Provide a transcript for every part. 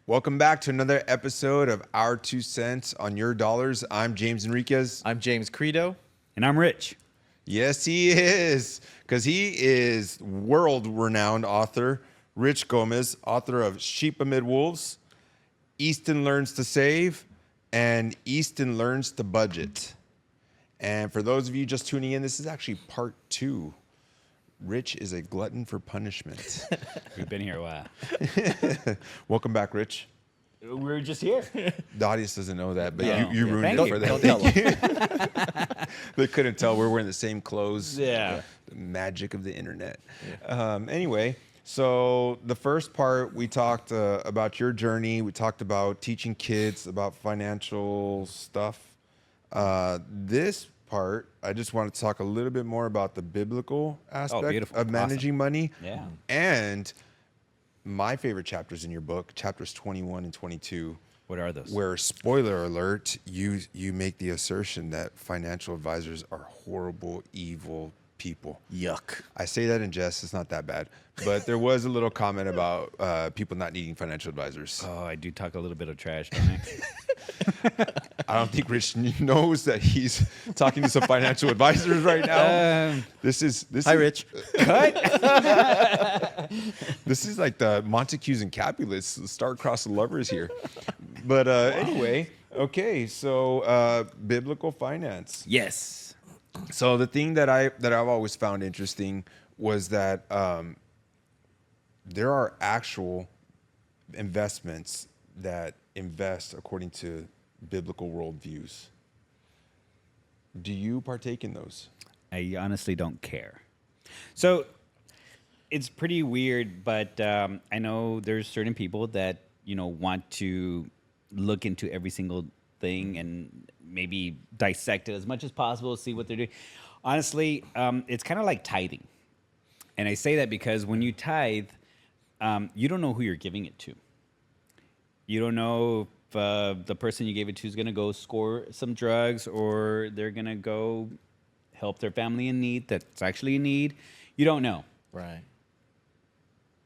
Welcome back to another episode of Our 2 Cents on Your Dollars. I'm James Enriquez. I'm James Credo. And I'm Rich. Yes, he is, because he is world-renowned author, Rich Gomez, author of Sheep Amid Wolves, Easton Learns to Save, and Easton Learns to Budget. And for those of you just tuning in, this is actually part 2. Rich is a glutton for punishment. We've been here a while. Welcome back, Rich. We're just here. The audience doesn't know that, but No. you ruined Thank it for you. them. Don't tell them. They couldn't tell we're wearing the same clothes. Yeah. The magic of the internet. Anyway, so the first part, we talked about your journey. We talked about teaching kids about financial stuff. This part, I just want to talk a little bit more about the biblical aspect beautiful. of managing money. Yeah. And my favorite chapters in your book, chapters 21 and 22. What are those? Where, spoiler alert, you make the assertion that financial advisors are horrible, evil people. Yuck. I say that in jest. It's not that bad. But there was a little comment about people not needing financial advisors. Oh, I do talk a little bit of trash, don't I? I don't think Rich knows that he's talking to some financial advisors right now. This is Hi, Rich. This is like the Montagues and Capulets, the star-crossed lovers here. But anyway, okay, so biblical finance. Yes. So the thing that I've always found interesting was that there are actual investments that invest according to biblical worldviews. Do you partake in those? I honestly don't care. So it's pretty weird, but I know there's certain people that, want to look into every single thing and maybe dissect it as much as possible, see what they're doing. Honestly, it's kind of like tithing. And I say that because when you tithe, you don't know who you're giving it to. You don't know if the person you gave it to is going to go score some drugs or they're going to go help their family in need that's actually in need. You don't know. Right.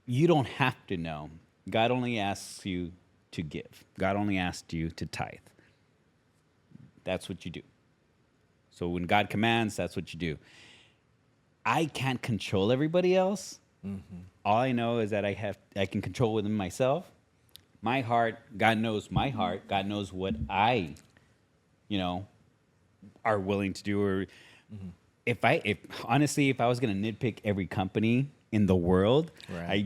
You don't have to know. God only asks you to give. God only asks you to tithe. That's what you do. So when God commands, that's what you do. I can't control everybody else. Mm-hmm. All I know is that I can control within myself. My heart, God knows my heart. God knows what I, are willing to do. Or if honestly, if I was going to nitpick every company in the world, Right.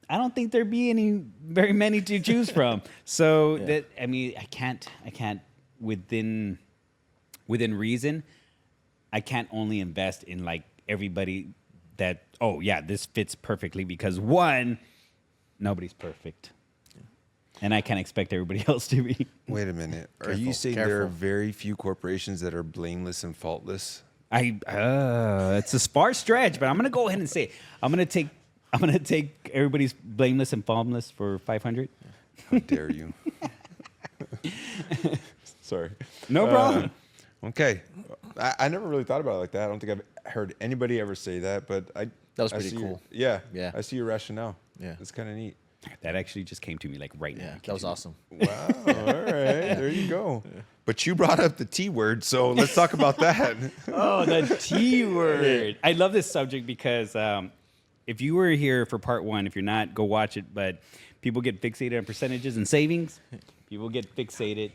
I don't think there'd be very many to choose from. So I can't within reason, I can't only invest in like everybody that, this fits perfectly because one, nobody's perfect. And I can't expect everybody else to be. Wait a minute. Are you Careful, saying there are careful. very few corporations that are blameless and faultless? It's a sparse stretch, but I'm gonna go ahead and say it. I'm gonna take everybody's blameless and faultless for 500. How dare you? Sorry. No problem. Okay. I never really thought about it like that. I don't think I've heard anybody ever say that, but That was I pretty see cool. Yeah. Yeah. I see your rationale. Yeah. It's kind of neat. That actually just came to me like right now. Yeah, that was awesome. Wow. All right. There you go. But you brought up the T word, so let's talk about that. Oh, the T word. I love this subject because if you were here for part 1, if you're not, go watch it. But people get fixated on percentages and savings. People get fixated.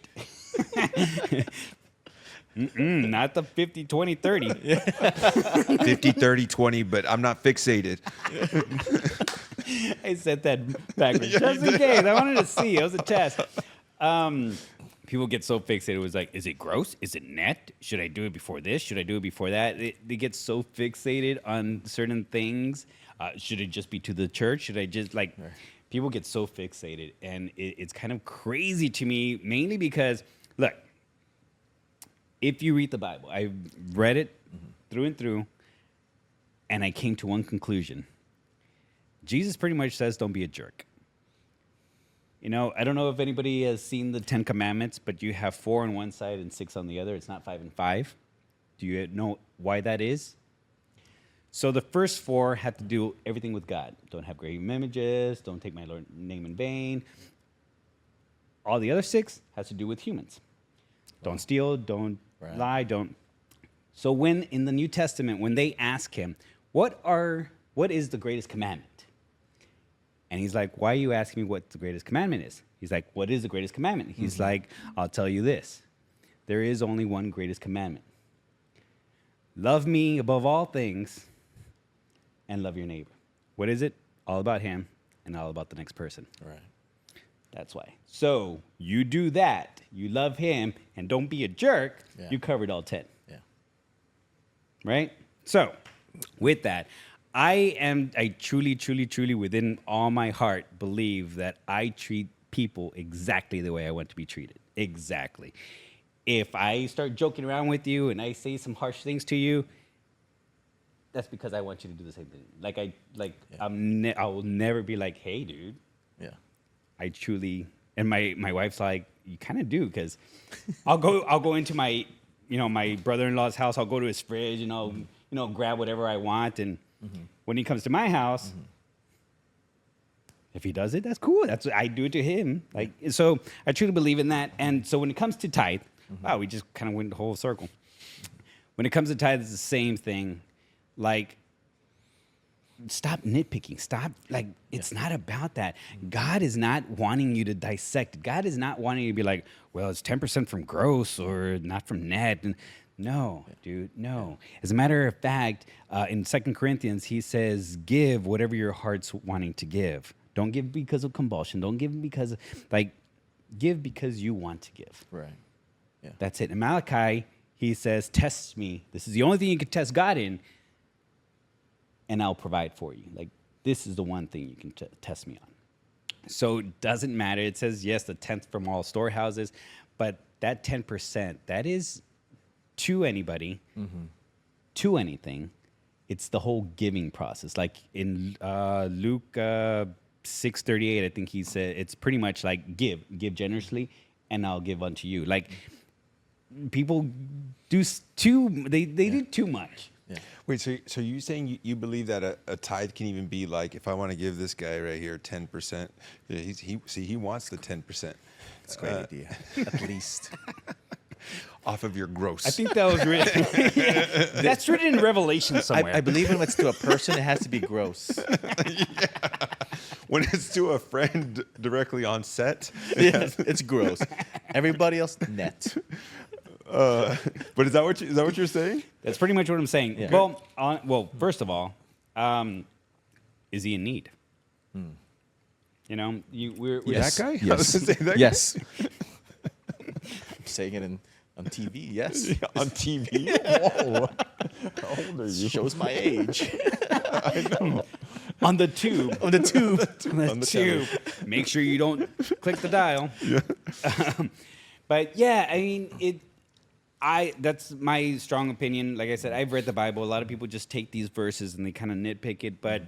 Not the 50, 20, 30. 50, 30, 20, but I'm not fixated. I said that backwards just in case. I wanted to see. It was a test. People get so fixated. It was like, is it gross? Is it net? Should I do it before this? Should I do it before that? They get so fixated on certain things. Should it just be to the church? Should I just like... People get so fixated. And it's kind of crazy to me, mainly because, look, if you read the Bible, I read it through and through, and I came to one conclusion. Jesus pretty much says, don't be a jerk. I don't know if anybody has seen the 10 Commandments, but you have 4 on one side and 6 on the other. It's not 5 and 5. Do you know why that is? So the first 4 have to do everything with God. Don't have graven images. Don't take my Lord's name in vain. All the other 6 has to do with humans. Don't steal, don't lie, don't. So when in the New Testament, when they ask him, what is the greatest commandment? And he's like, why are you asking me what the greatest commandment is? He's like, what is the greatest commandment? He's like, I'll tell you this. There is only one greatest commandment. Love me above all things and love your neighbor. What is it? All about him and all about the next person. Right. That's why. So you do that. You love him and don't be a jerk. Yeah. You covered all 10. Yeah. Right? So with that, I truly, truly, truly within all my heart believe that I treat people exactly the way I want to be treated. Exactly. If I start joking around with you and I say some harsh things to you, that's because I want you to do the same thing. I will never be like, hey, dude. Yeah. I truly, and my wife's like, you kind of do, because I'll go into my, my brother-in-law's house. I'll go to his fridge and I'll, grab whatever I want. And when he comes to my house, if he does it, that's cool. That's I do it to him. Like, so I truly believe in that. And so when it comes to tithe, wow, we just kind of went the whole circle. When it comes to tithe, it's the same thing. Like, stop nitpicking. Stop, it's not about that. God is not wanting you to dissect. God is not wanting you to be like, well, it's 10% from gross or not from net. And no, dude, no. As a matter of fact, in 2 Corinthians, he says, give whatever your heart's wanting to give. Don't give because of compulsion. Don't give because, give because you want to give. Right. Yeah. That's it. In Malachi, he says, test me. This is the only thing you can test God in, and I'll provide for you. This is the one thing you can test me on. So it doesn't matter. It says, yes, the 10th from all storehouses, but that 10%, that is to anybody, to anything. It's the whole giving process. Like in Luke 6:38, I think he said, it's pretty much like give generously, and I'll give unto you. Like, people do they do too much. Yeah. Wait, so you saying you believe that a tithe can even be like, if I want to give this guy right here 10%, he wants the 10%. That's a great idea. At least. Off of your gross. I think that was written. Yeah, that's written in Revelation somewhere. I believe when it's to a person, it has to be gross. When it's to a friend directly on set. Yes, it's gross. Everybody else, net. But is that what you're saying? That's pretty much what I'm saying. Yeah. Well, first of all, is he in need? We're Yes. That guy? Yes. I was gonna say that guy. Yes. I'm saying it on TV. Yes. On TV? Whoa. How old are you? Shows my age. I know. on the tube. On the tube. On the tube. Make sure you don't click the dial. Yeah. But yeah, I mean, that's my strong opinion. Like I said, I've read the Bible. A lot of people just take these verses and they kind of nitpick it, but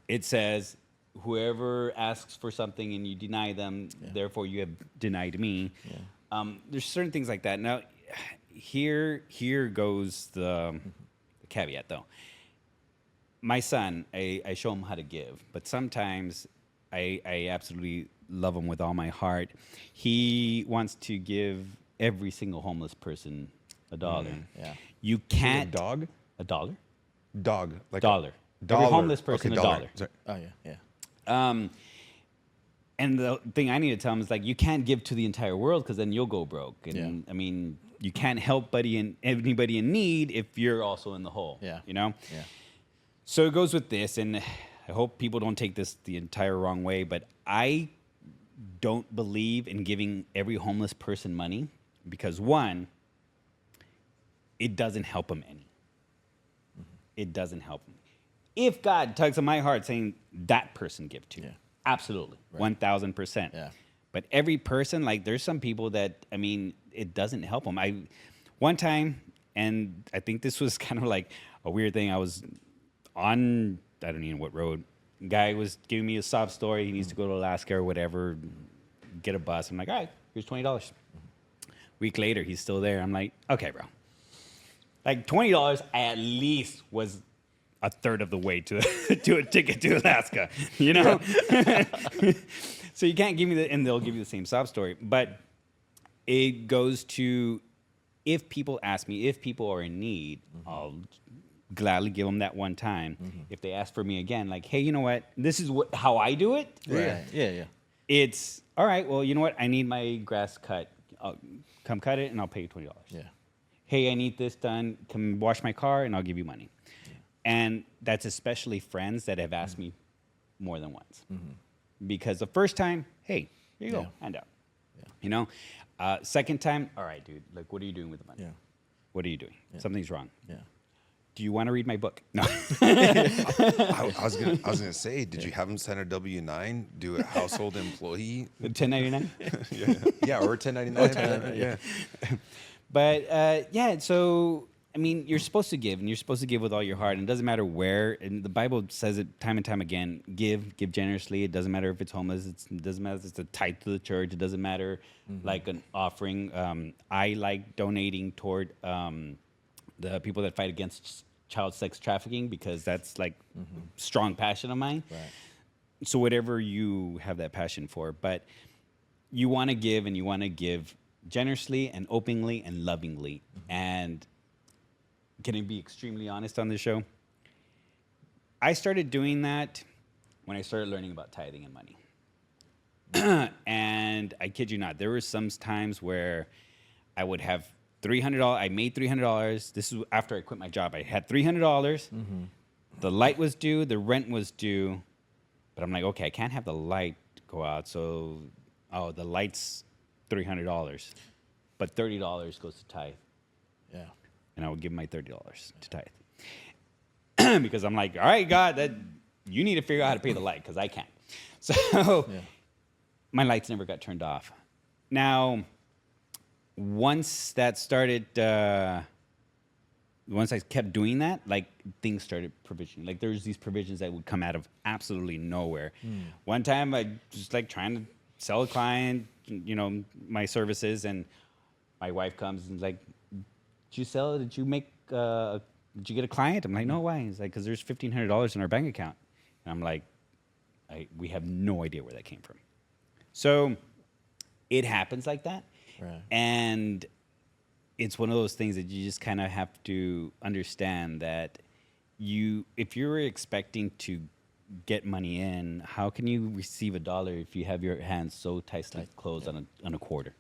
it says, whoever asks for something and you deny them, therefore you have denied me. Yeah. There's certain things like that. Now, here goes the caveat, though. My son, I show him how to give, but sometimes I absolutely love him with all my heart. He wants to give every single homeless person $1. Yeah. You can't. A dog? $1? Dog. Like Dollar. dollar. Every homeless person Okay, $1. Sorry. Oh, yeah. Yeah. And the thing I need to tell him is, like, you can't give to the entire world because then you'll go broke. And I mean, you can't help anybody in need if you're also in the hole. Yeah. You know? Yeah. So it goes with this, and I hope people don't take this the entire wrong way, but I don't believe in giving every homeless person money because, one, it doesn't help them any. It doesn't help them. If God tugs on my heart saying that person give to, absolutely, 1,000%. Yeah. But every person, like, there's some people that, I mean, it doesn't help them. One time, and I think this was kind of like a weird thing. I was on, I don't even know what road. Guy was giving me a sob story. He needs to go to Alaska or whatever, get a bus. I'm like, all right, here's $20. Week later, he's still there. I'm like, okay, bro. Like, $20 at least was a third of the way to a ticket to Alaska, you know? So you can't give me the, and they'll give you the same sob story. But it goes to, if people ask me, if people are in need, I'll gladly give them that one time. If they ask for me again, like, hey, you know what? This is how I do it. Right. Yeah. It's all right. Well, you know what? I need my grass cut. I'll come cut it, and I'll pay you $20. Yeah. Hey, I need this done. Come wash my car, and I'll give you money. And that's especially friends that have asked me more than once. Because the first time, hey, here you go, hand out. Yeah. You know, second time, all right, dude. Like, what are you doing with the money? Yeah. What are you doing? Something's wrong. Yeah. Do you want to read my book? No. I was gonna say, did you have him sign a W-9, do a household employee? 1099. Yeah, or 1099. Yeah. But yeah, so I mean, you're supposed to give, and you're supposed to give with all your heart. And it doesn't matter where. And the Bible says it time and time again: give generously. It doesn't matter if it's homeless. It doesn't matter if it's a tithe to the church. It doesn't matter like an offering. I like donating toward the people that fight against child sex trafficking, because that's like strong passion of mine. Right. So whatever you have that passion for, but you want to give, and you want to give generously and openly and lovingly. And can I be extremely honest on this show? I started doing that when I started learning about tithing and money. And I kid you not, there were some times where I would have $300. I made $300. This is after I quit my job. I had $300. The light was due. The rent was due. But I'm like, okay, I can't have the light go out. So, the light's $300. But $30 goes to tithe. Yeah. And I would give my $30 to tithe. Because I'm like, all right, God, that you need to figure out how to pay the light, because I can't. So my lights never got turned off. Now, once that started, once I kept doing that, like things started provisioning. Like there's these provisions that would come out of absolutely nowhere. One time I just like trying to sell a client, you know, my services, and my wife comes and is like, did you sell it? Did you make, did you get a client? I'm like, no, why? He's like, because there's $1,500 in our bank account. And I'm like, we have no idea where that came from. So it happens like that. Right. And it's one of those things that you just kind of have to understand that if you're expecting to get money in, how can you receive $1 if you have your hands so tightly closed on a quarter?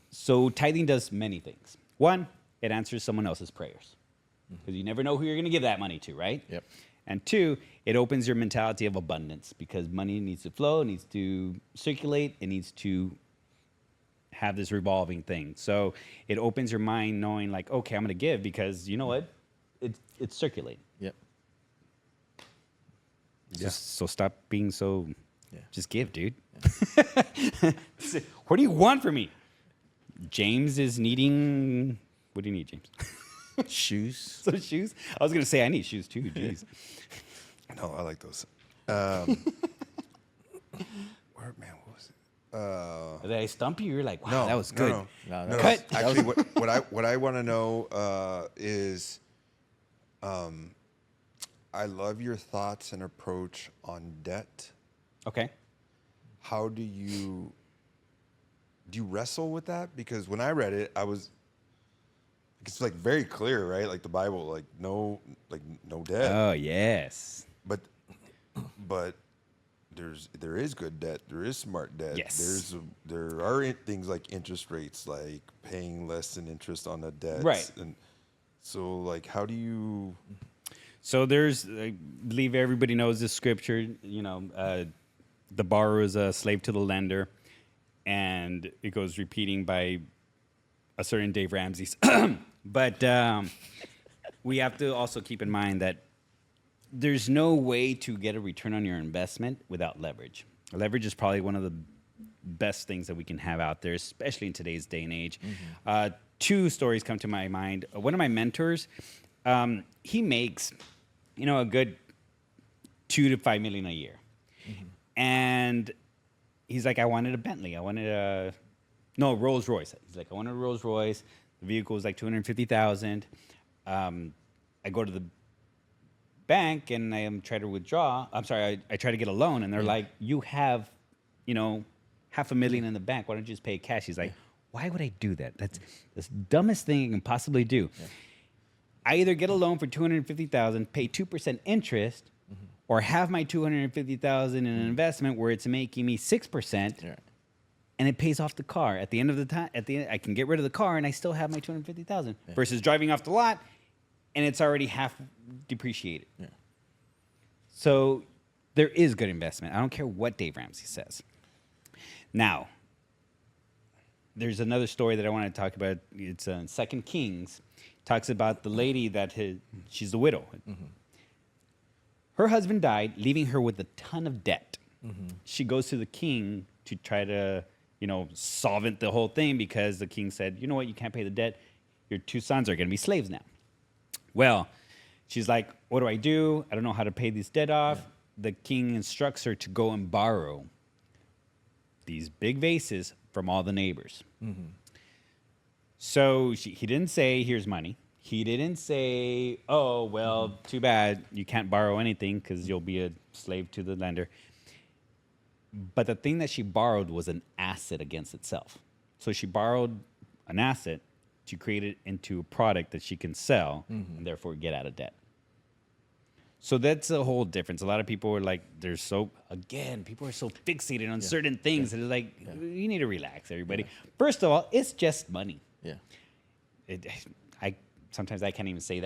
So tithing does many things. One, it answers someone else's prayers, because you never know who you're going to give that money to, right? Yep. And two, it opens your mentality of abundance, because money needs to flow, it needs to circulate, it needs to have this revolving thing. So it opens your mind knowing like, okay, I'm going to give because you know what? It's circulating. Yep. So stop being so, just give, dude. Yeah. What do you want from me? James is needing, what do you need, James? Shoes. So shoes? I was going to say I need shoes too, jeez. No, I like those. Where, man, what was it? Did I stump you? You're like, wow, No, that was good. No, No, Cut. actually, what I want to know is, I love your thoughts and approach on debt. Okay. How do you wrestle with that? Because when I read it, it's like very clear, right? Like the Bible, like no debt. Oh, yes. But there is good debt. There is smart debt. Yes. There are things like interest rates, like paying less than interest on a debt. Right. And so, like, how do you? So there's, I believe everybody knows this scripture, you know, the borrower is a slave to the lender, and it goes repeating by a certain Dave Ramsey's. But we have to also keep in mind that there's no way to get a return on your investment without leverage. Leverage is probably one of the best things that we can have out there, especially in today's day and age. Two stories come to my mind. One of my mentors, he makes, you know, a good $2 to $5 million a year. And he's like, I wanted a Bentley. I wanted a Rolls Royce. He's like, I wanted a Rolls Royce. The vehicle was like $250,000. I go to the bank and I try to withdraw. I'm sorry, I try to get a loan, and they're like, "You have, $500,000 in the bank. Why don't you just pay cash?" He's like, "Why would I do that? That's the dumbest thing you can possibly do." Yeah. I either get a loan for $250,000, pay 2% interest, or have my $250,000 in an investment where it's making me 6%. Yeah. And it pays off the car. At the end of the time, I can get rid of the car and I still have my $250,000 versus driving off the lot and it's already half depreciated. Yeah. So there is good investment. I don't care what Dave Ramsey says. Now, there's another story that I want to talk about. It's 2 Kings. Talks about the lady she's the widow. Mm-hmm. Her husband died, leaving her with a ton of debt. Mm-hmm. She goes to the king to try to solvent the whole thing because the king said, "You know what? You can't pay the debt. Your 2 sons are going to be slaves now." Well, she's like, "What do I do? I don't know how to pay this debt off." Yeah. The king instructs her to go and borrow these big vases from all the neighbors. Mm-hmm. So he didn't say, "Here's money." He didn't say, "Oh, well, too bad. You can't borrow anything because you'll be a slave to the lender." But the thing that she borrowed was an asset against itself. So she borrowed an asset to create it into a product that she can sell and therefore get out of debt. So that's a whole difference. A lot of people are like, people are so fixated on certain things. And they're like, you need to relax, everybody. Yeah. First of all, it's just money. Yeah. Sometimes I can't even say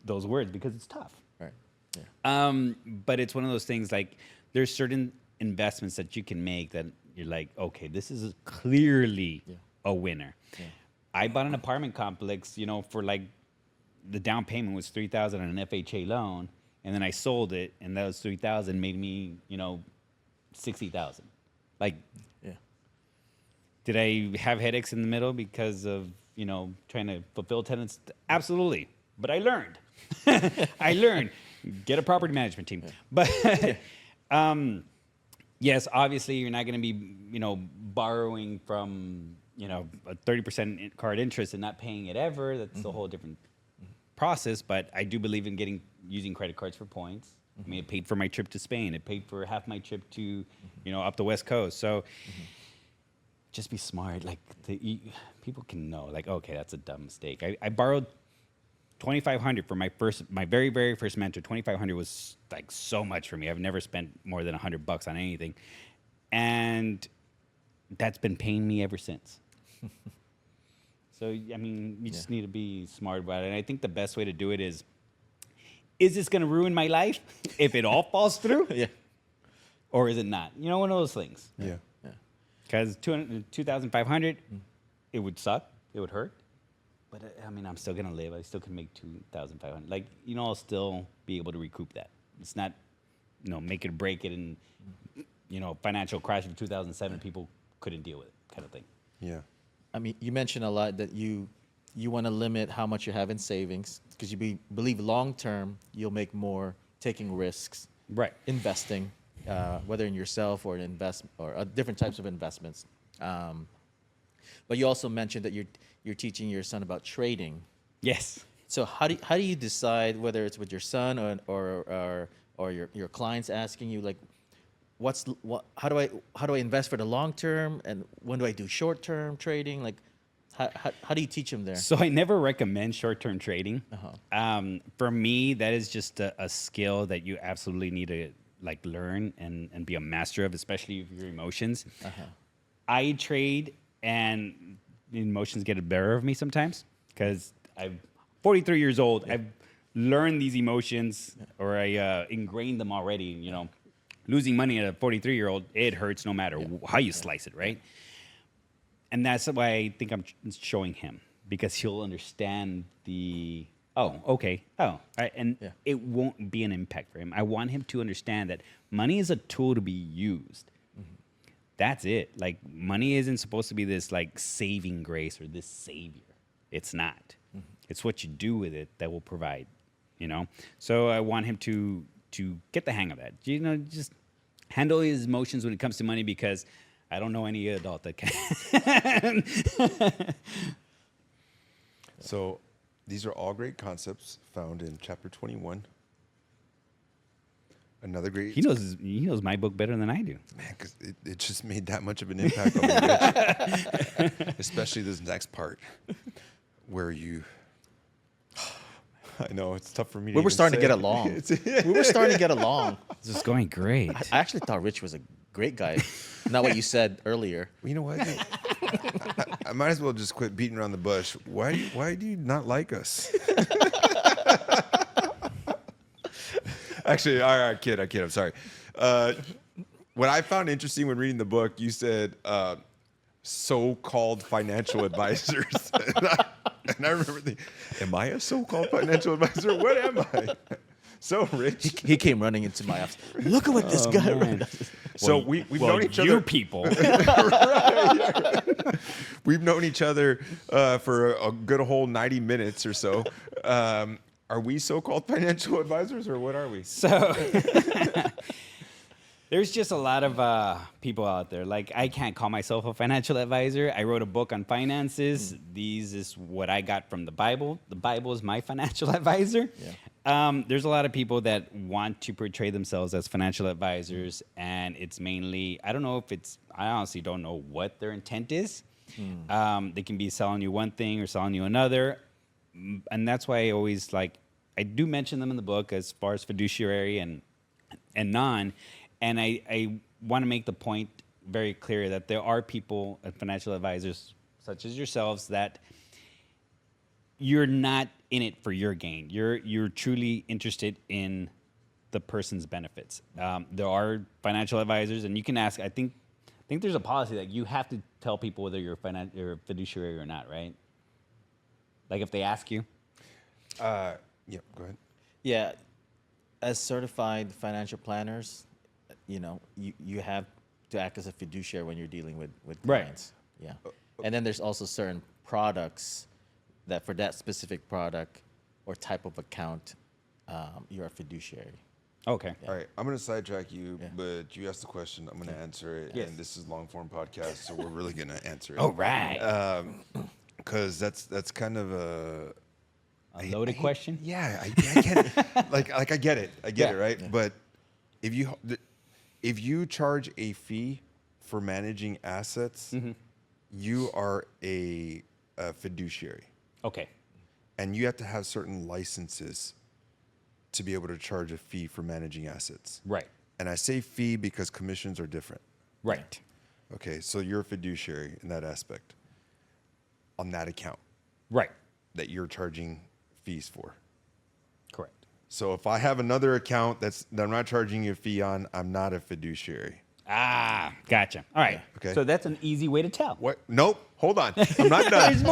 those words because it's tough. Right. Yeah. But it's one of those things like there's certain investments that you can make that you're like, okay, this is clearly a winner. Yeah. I bought an apartment complex, for like the down payment was $3,000 on an FHA loan, and then I sold it, and those $3,000 made me, $60,000. Like, did I have headaches in the middle because of trying to fulfill tenants? Absolutely, but I learned. I learned. Get a property management team, but. Yes, obviously you're not going to be, borrowing from, a 30% card interest and not paying it ever. That's a whole different process. But I do believe in using credit cards for points. I mean, it paid for my trip to Spain. It paid for half my trip to, up the West Coast. So just be smart. Like people can know, like, okay, that's a dumb mistake. I borrowed $2,500 for my very, very first mentor. $2,500 was like so much for me. I've never spent more than $100 on anything, and that's been paying me ever since. So I mean, you just need to be smart about it. And I think the best way to do it is this going to ruin my life if it all falls through? Yeah. Or is it not? One of those things. Yeah. Because $2,500, it would suck. It would hurt. But I mean, I'm still gonna live. I still can make $2,500. Like, I'll still be able to recoup that. It's not, make it or break it, and financial crash of 2007, people couldn't deal with it, kind of thing. Yeah. I mean, you mentioned a lot that you want to limit how much you have in savings because you believe long term you'll make more taking risks, right? Investing, whether in yourself or different types of investments. But you also mentioned that you're teaching your son about trading. Yes. So how do you decide whether it's with your son or your clients asking you, like, how do I invest for the long term, and when do I do short term trading? Like, how do you teach them there? So I never recommend short term trading. For me, that is just a skill that you absolutely need to learn and be a master of, especially of your emotions. I trade, and the emotions get the better of me sometimes because I'm 43 years old. I've learned these emotions, or I ingrained them already. Losing money at a 43-year-old, it hurts no matter how you slice it, right? And that's why I think I'm showing him, because he'll understand the, and it won't be an impact for him. I want him to understand that money is a tool to be used. That's it. Like, money isn't supposed to be this saving grace or this savior. It's not. It's what you do with it that will provide, So I want him to get the hang of that. Just handle his emotions when it comes to money, because I don't know any adult that can. So these are all great concepts found in chapter 21 Another great. He knows my book better than I do. Man, because it just made that much of an impact on me, Rich. Especially this next part where you. I know it's tough for me. We were even starting to say get it. along. We were starting to get along. This is going great. I actually thought Rich was a great guy. Not what you said earlier. Well, you know what? I might as well just quit beating around the bush. Why do you not like us? Actually, all right, kid. I'm sorry. What I found interesting when reading the book, you said so-called financial advisors. And I remember thinking, am I a so-called financial advisor? What am I? So, Rich. He came running into my office. Look at what this guy man. So we've known each You other. people. We've known each other for a good whole 90 minutes or so. Are we so-called financial advisors, or what are we? So there's just a lot of people out there. Like, I can't call myself a financial advisor. I wrote a book on finances. These is what I got from the Bible. The Bible is my financial advisor. There's a lot of people that want to portray themselves as financial advisors, and it's mainly, I honestly don't know what their intent is. They can be selling you one thing or selling you another. And that's why I do mention them in the book as far as fiduciary and non. And I want to make the point very clear that there are people, financial advisors such as yourselves, that you're not in it for your gain. You're truly interested in the person's benefits. There are financial advisors, and you can ask. I think there's a policy that you have to tell people whether you're a fiduciary or not, right? Like if they ask you. Yeah, go ahead. Yeah, as certified financial planners, you have to act as a fiduciary when you're dealing with Right. clients. Yeah, and then there's also certain products that for that specific product or type of account, you're a fiduciary. Okay. All right, I'm going to sidetrack you, Yeah. but you asked the question. I'm going to answer it. Yes. And this is long form podcast, so we're really going to answer it. All right. Because that's kind of a Loaded question. Yeah, I get it. like I get it. I get Yeah. it, right? Yeah. But if you charge a fee for managing assets, you are a fiduciary, Okay. and you have to have certain licenses to be able to charge a fee for managing assets. Right. And I say fee because commissions are different. Right. Okay, so you're a fiduciary in that aspect on that account Right. that you're charging fees for. Correct. So if I have another account that I'm not charging you a fee on, I'm not a fiduciary. Ah, gotcha. All right. Okay. So that's an easy way to tell. What? Nope. Hold on. I'm not done. There's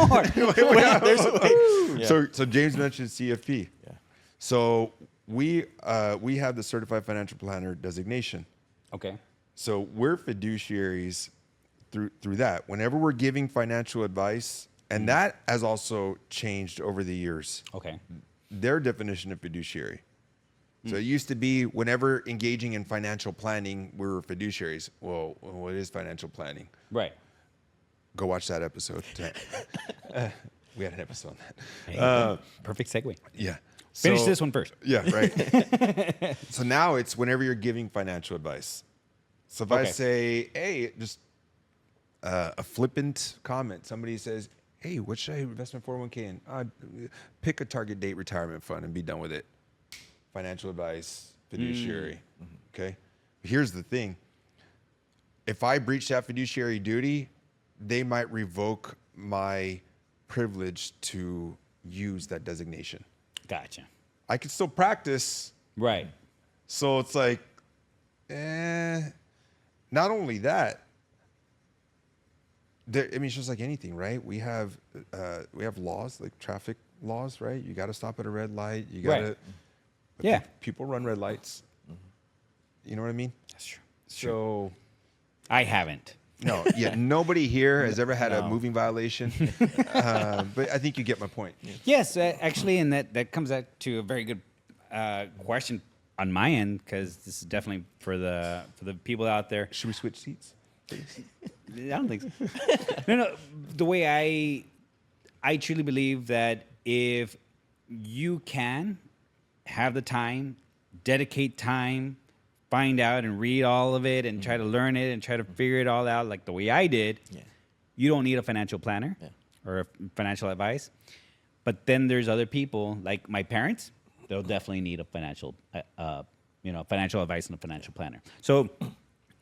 more. So James mentioned CFP. Yeah. So we have the certified financial planner designation. Okay. So we're fiduciaries through that. Whenever we're giving financial advice, and that has also changed over the years. Okay. Their definition of fiduciary. So it used to be whenever engaging in financial planning, we were fiduciaries. Well, what is financial planning? Right. Go watch that episode. We had an episode on that. Hey, perfect segue. Yeah. Finish So- this one first. Yeah, right. So now it's whenever you're giving financial advice. So if I Okay. say, hey, just a flippant comment, somebody says, hey, what should I invest my 401k in? Pick a target date retirement fund and be done with it. Financial advice, fiduciary. Okay. Here's the thing. If I breach that fiduciary duty, they might revoke my privilege to use that designation. Gotcha. I can still practice. Right. So it's like, not only that, it's just like anything, right? We have laws, like traffic laws, right? You got to stop at a red light. You got to. Right. Yeah. People run red lights. You know what I mean? That's true. So, I haven't. no, yeah, nobody here has ever had a moving violation. But I think you get my point. Yes, actually, and that comes out to a very good question on my end, because this is definitely for the people out there. Should we switch seats? I don't think so. No. The way I truly believe that if you can have the time, dedicate time find out and read all of it and try to learn it and try to figure it all out like the way I did, you don't need a financial planner or a financial advice. But then there's other people like my parents. They'll definitely need a financial, financial advice and a financial planner. So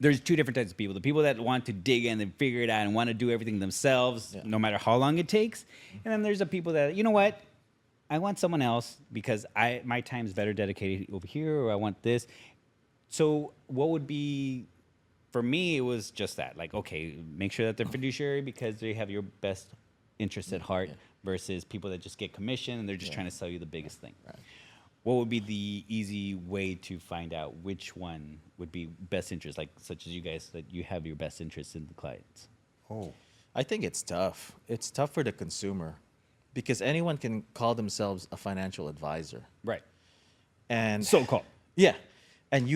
there's two different types of people. The people that want to dig in and figure it out and want to do everything themselves, no matter how long it takes. And then there's the people that, you know what? I want someone else because my time is better dedicated over here, or I want this. So what would be, for me, it was just that. Like, okay, make sure that they're fiduciary because they have your best interest at heart versus people that just get commission and they're just trying to sell you the biggest thing. Right. What would be the easy way to find out which one would be best interest, like such as you guys, that you have your best interest in the clients? Oh, I think it's tough. It's tough for the consumer because anyone can call themselves a financial advisor. Right. And So-called. Yeah. And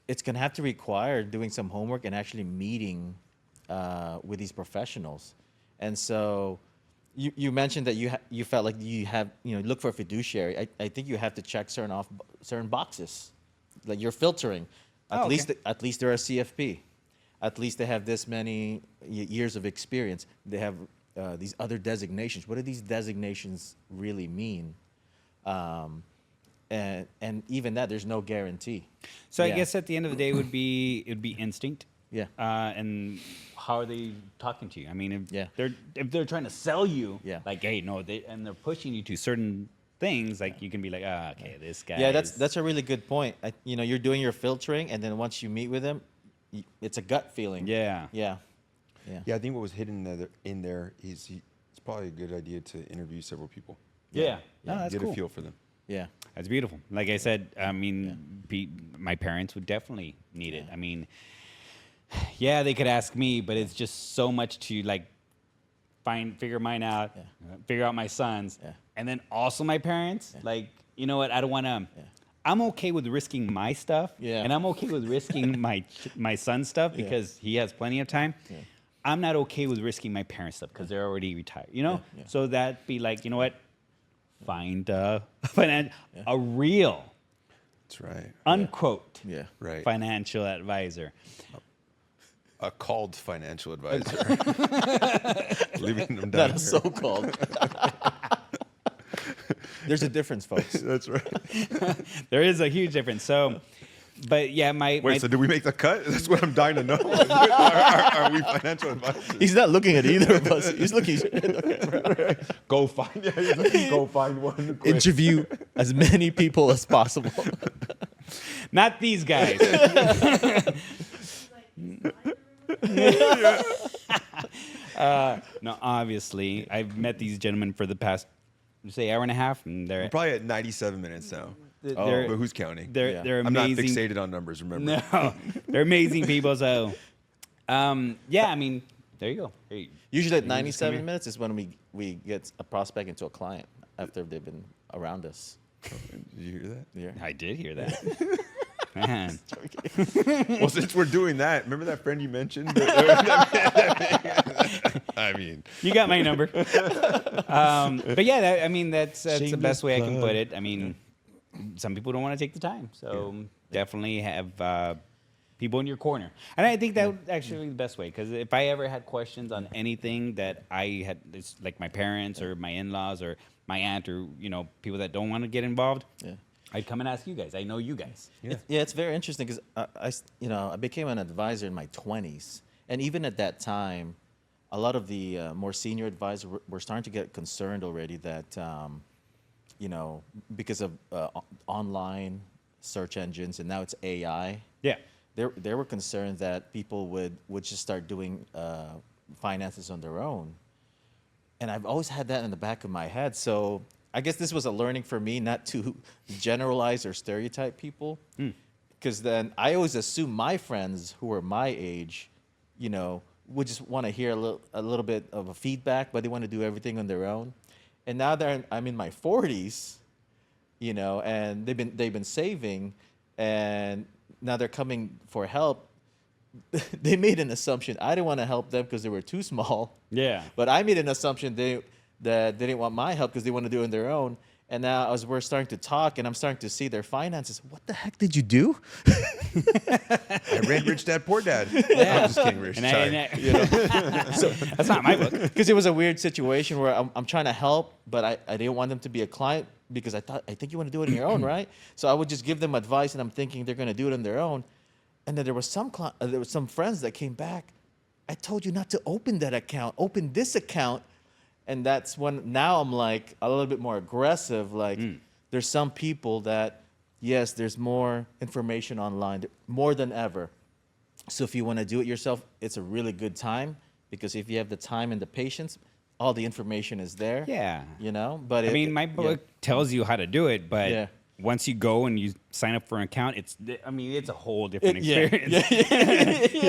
it's going to have to require doing some homework and actually meeting with these professionals. And so you mentioned that you felt like you have, look for a fiduciary. I think you have to check certain boxes. Like you're filtering. At least they're a CFP. At least they have this many years of experience. They have these other designations. What do these designations really mean? And even that, there's no guarantee. So I guess at the end of the day, it'd be instinct. Yeah. And how are they talking to you? I mean, if they're trying to sell you, Yeah. like, hey, no, and they're pushing you to certain things, like you can be like, okay, this guy. Yeah, that's a really good point. You're doing your filtering, and then once you meet with them, it's a gut feeling. Yeah. Yeah. yeah. I think what was hidden in there is it's probably a good idea to interview several people. Yeah. No, that's Get cool. a feel for them. Yeah. That's beautiful. Like I said, I mean, my parents would definitely need it. I mean, yeah, they could ask me, but it's just so much to like figure mine out, figure out my son's, and then also my parents. Like, you know what? I don't want to. I'm okay with risking my stuff, and I'm okay with risking my son's stuff because he has plenty of time. Yeah. I'm not okay with risking my parents' stuff because they're already retired. So that'd be like, you know what? Find a real, that's right, unquote, right, financial advisor. A called financial advisor. Leaving them down. Not a so-called. There's a difference, folks. That's right. There is a huge difference. So, but yeah, so did we make the cut? That's what I'm dying to know. Are we financial advisors? He's not looking at either of us. He's looking. Go find one. Quick. Interview as many people as possible. Not these guys. No, obviously, I've met these gentlemen for the past, say, hour and a half, and We're probably at 97 minutes now. They're, But who's counting? They're amazing. I'm not fixated on numbers, remember? No, they're amazing people. So, yeah, I mean, there you go. Usually at 97 minutes is when we get a prospect into a client after they've been around us. Did you hear that? Yeah. I did hear that. Man. Well, since we're doing that, remember that friend you mentioned? I mean, you got my number. But yeah, that's the best way I can put it. I mean, some people don't want to take the time, so definitely have people in your corner. And I think that would actually be the best way, because if I ever had questions on anything that I had, it's like my parents or my in-laws or my aunt or people that don't want to get involved. Yeah. I'd come and ask you guys. I know you guys. Yeah, it's very interesting because I became an advisor in my 20s, and even at that time, a lot of the more senior advisors were starting to get concerned already that, because of online search engines and now it's AI. Yeah, they were concerned that people would just start doing finances on their own, and I've always had that in the back of my head. So I guess this was a learning for me not to generalize or stereotype people, because then I always assume my friends who are my age, would just want to hear a little bit of a feedback, but they want to do everything on their own. And now that I'm in my 40s, and they've been saving, and now they're coming for help. They made an assumption I didn't want to help them because they were too small. Yeah. But I made an assumption that they didn't want my help because they want to do it on their own. And now as we're starting to talk and I'm starting to see their finances, what the heck did you do? I read Rich Dad Poor Dad. I'm just kidding, Rich. And Sorry. You know? that's not my book. Because it was a weird situation where I'm trying to help, but I didn't want them to be a client because I think you want to do it on your own, right? So I would just give them advice, and I'm thinking they're going to do it on their own. And then there was some friends that came back. I told you not to open that account. Open this account. And that's when now I'm like a little bit more aggressive. Like there's some people that, yes, there's more information online, more than ever. So if you want to do it yourself, it's a really good time, because if you have the time and the patience, all the information is there. Yeah. You know, but I mean, my book tells you how to do it, but Yeah. once you go and you sign up for an account, it's a whole different Yeah. experience.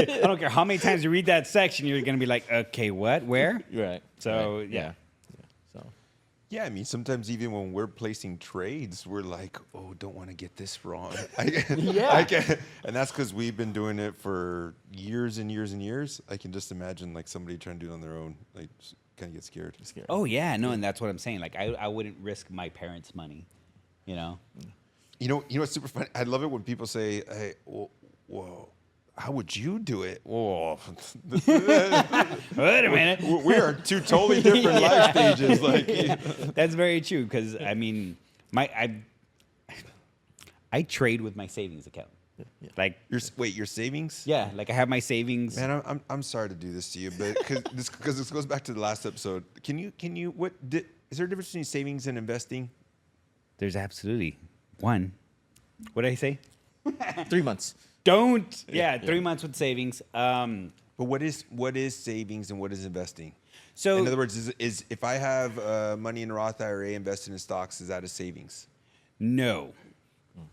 I don't care how many times you read that section, you're going to be like, okay, what, where? Right. So, Right. yeah. So Yeah, I mean, sometimes even when we're placing trades, we're like, oh, don't want to get this wrong. And that's because we've been doing it for years and years and years. I can just imagine like somebody trying to do it on their own, like kind of get scared. Oh, yeah. No, and that's what I'm saying. Like, I wouldn't risk my parents' money, you know? You know what's super funny? I love it when people say, hey, whoa, how would you do it? Whoa. Wait a minute. We are two totally different life stages. Like, That's very true, because, I mean, I trade with my savings account. Like, your savings? yeah, like I have my savings. Man, I'm sorry to do this to you, but because this goes back to the last episode. Can you is there a difference between savings and investing? There's absolutely one. What did I say? 3 months. Don't. Yeah, 3 months with savings. But what is savings and what is investing? So In other words, is if I have money in a Roth IRA invested in stocks, is that a savings? no.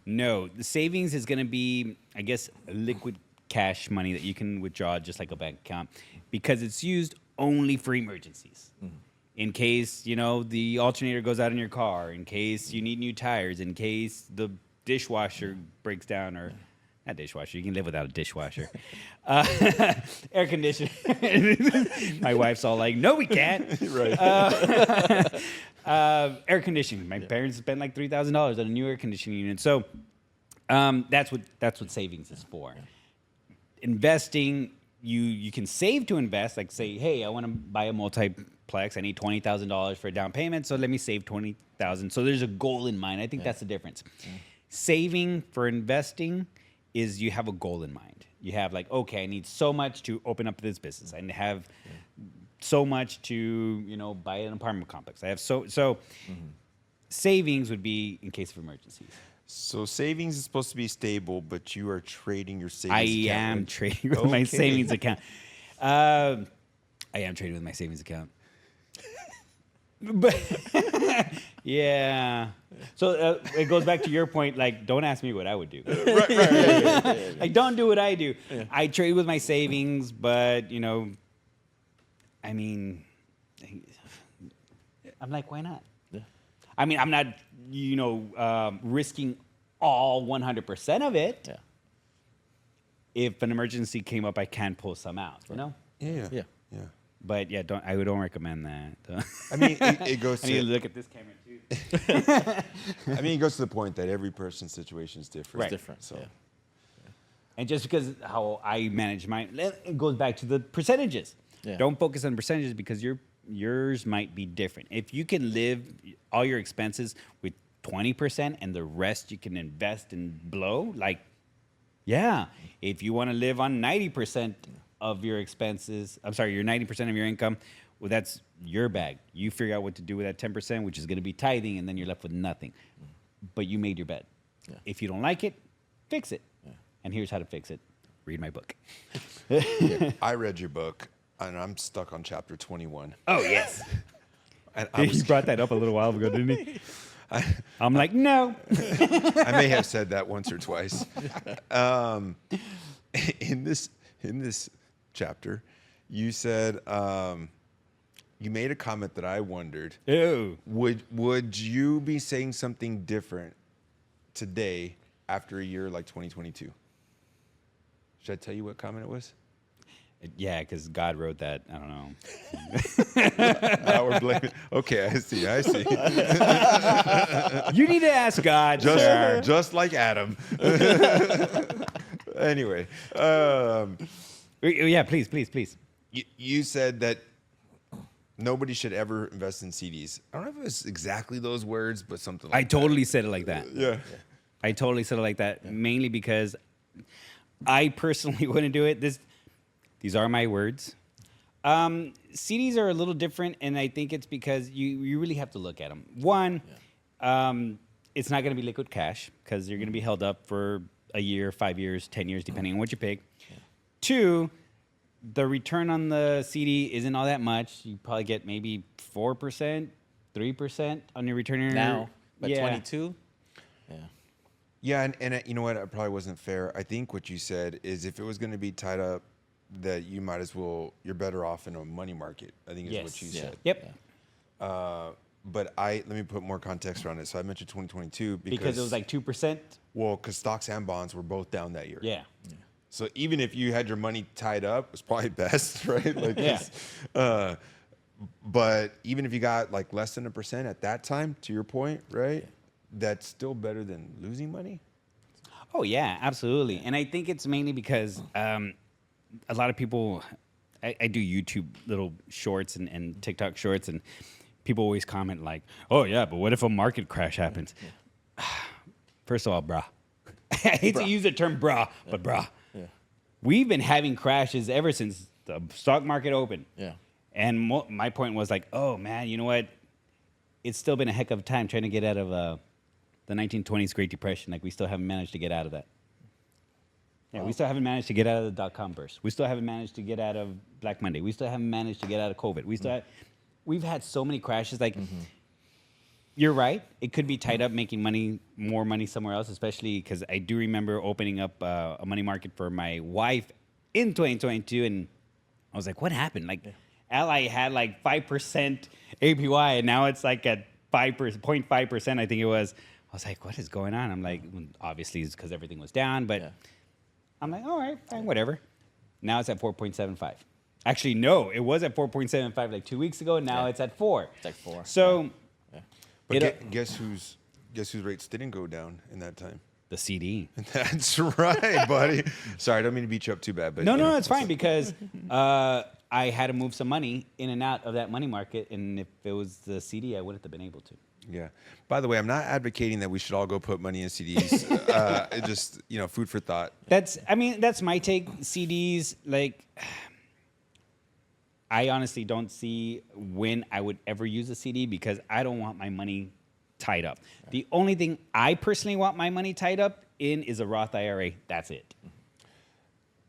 The savings is going to be, I guess, liquid cash money that you can withdraw just like a bank account, because it's used only for emergencies. In case, the alternator goes out in your car, in case you need new tires, in case the dishwasher breaks down, or not dishwasher, you can live without a dishwasher. Air conditioner. My wife's all like, no, we can't. Right. Air conditioning. My parents spent like $3,000 on a new air conditioning unit. So that's what savings is for. Investing, you can save to invest. Like say, hey, I want to buy a multiplex. I need $20,000 for a down payment, so let me save $20,000. So there's a goal in mind. I think that's the difference. Saving for investing is you have a goal in mind. You have like, okay, I need so much to open up this business. I have so much to buy an apartment complex. I have savings would be in case of emergencies. So savings is supposed to be stable, but you are trading your savings I account. am trading with my savings account. I am trading with my savings account. But yeah. So it goes back to your point. Like, don't ask me what I would do. Right. Like, don't do what I do. Yeah. I trade with my savings, but I mean, I'm like, why not? Yeah. I mean, I'm not, risking all 100% of it. Yeah. If an emergency came up, I can pull some out. Yeah. But yeah, I don't recommend that. I mean, it goes I need to to. look at this camera too. I mean, it goes to the point that every person's situation is different. Right. Different. So. Yeah. And just because how I manage mine, it goes back to the percentages. Yeah. Don't focus on percentages, because yours might be different. If you can live all your expenses with 20% and the rest you can invest and blow, like, yeah. If you want to live on 90% of your expenses, your 90% of your income, well, that's your bag. You figure out what to do with that 10%, which is going to be tithing, and then you're left with nothing. But you made your bed. Yeah. If you don't like it, fix it. Yeah. And here's how to fix it. Read my book. I read your book, and I'm stuck on chapter 21. Oh, yes. And He brought that up a little while ago, didn't he? I'm like, no. I may have said that once or twice. In this chapter, you said you made a comment that I wondered. Ew. Would you be saying something different today after a year like 2022? Should I tell you what comment it was? Yeah, because God wrote that. I don't know. Now we're blaming. Okay, I see. You need to ask God, sir. Just like Adam. Anyway, Yeah, please. you said that nobody should ever invest in CDs. I don't know if it was exactly those words, but something like I totally said it like that. Yeah. I totally said it like that, mainly because I personally wouldn't do it. These are my words. CDs are a little different, and I think it's because you really have to look at them. One, it's not going to be liquid cash because you're going to be held up for a year, 5 years, 10 years, depending on what you pick. Yeah. Two, the return on the CD isn't all that much. You probably get maybe 4%, 3% on your return. Now, but 22. Yeah. Yeah, and you know what? It probably wasn't fair. I think what you said is if it was going to be tied up, that you might as well. You're better off in a money market. I think is what you said. Yep. But let me put more context around it. So I mentioned 2022 because it was like 2%. Well, because stocks and bonds were both down that year. Yeah. So even if you had your money tied up, it was probably best, right? Like, but even if you got like less than 1% at that time, to your point, right? That's still better than losing money. Oh yeah, absolutely. And I think it's mainly because a lot of people, I do YouTube little shorts and TikTok shorts, and people always comment like, "Oh yeah, but what if a market crash happens?" First of all, brah, I hate to use the term brah, but brah, we've been having crashes ever since the stock market opened. Yeah. And my point was like, oh man, you know what? It's still been a heck of a time trying to get out of the 1920s Great Depression. Like we still haven't managed to get out of that. Yeah, we still haven't managed to get out of the dot-com burst. We still haven't managed to get out of Black Monday. We still haven't managed to get out of COVID. We've had so many crashes. Like, you're right. It could be tied up making more money somewhere else, especially because I do remember opening up a money market for my wife in 2022, and I was like, what happened? Like, Ally had like 5% APY, and now it's like at 0.5%, I think it was. I was like, what is going on? I'm like, well, obviously it's because everything was down, but I'm like, all right, fine, whatever. Now it's at 4.75. Actually, no, it was at 4.75 like 2 weeks ago. Now it's at 4. It's like 4. So, But guess whose rates didn't go down in that time? the CD. That's right, buddy. Sorry, I don't mean to beat you up too bad, but No, it's fine because I had to move some money in and out of that money market, and if it was the CD, I wouldn't have been able to. Yeah. By the way, I'm not advocating that we should all go put money in CDs. It just, food for thought. That's my take. CDs, like, I honestly don't see when I would ever use a CD because I don't want my money tied up. The only thing I personally want my money tied up in is a Roth IRA. That's it.